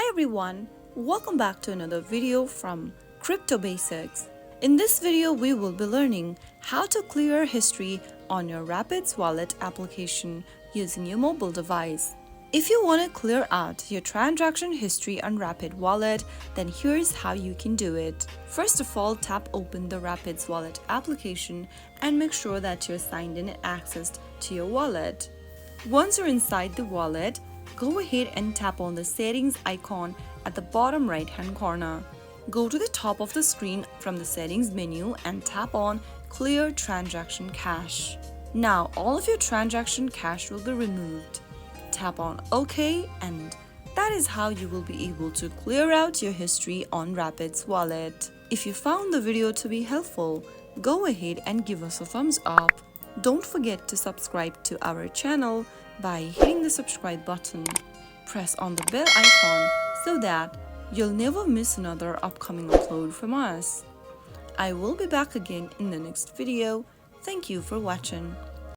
Hi everyone, welcome back to another video from Crypto Basics. In this video, we will be learning how to clear history on your Rapids Wallet application using your mobile device. If you want to clear out your transaction history on Rapid Wallet, then here's how you can do it. First of all, tap open the Rapids Wallet application and make sure that you're signed in and accessed to your wallet. Once you're inside the wallet, go ahead and tap on the settings icon at the bottom right hand corner. Go to the top of the screen from the settings menu and tap on Clear Transaction Cache. Now all of your transaction cache will be removed. Tap on OK, and that is how you will be able to clear out your history on Rapids Wallet. If you found the video to be helpful, go ahead and give us a thumbs up. Don't forget to subscribe to our channel by hitting the subscribe button. Press on the bell icon so that you'll never miss another upcoming upload from us. I will be back again in the next video. Thank you for watching.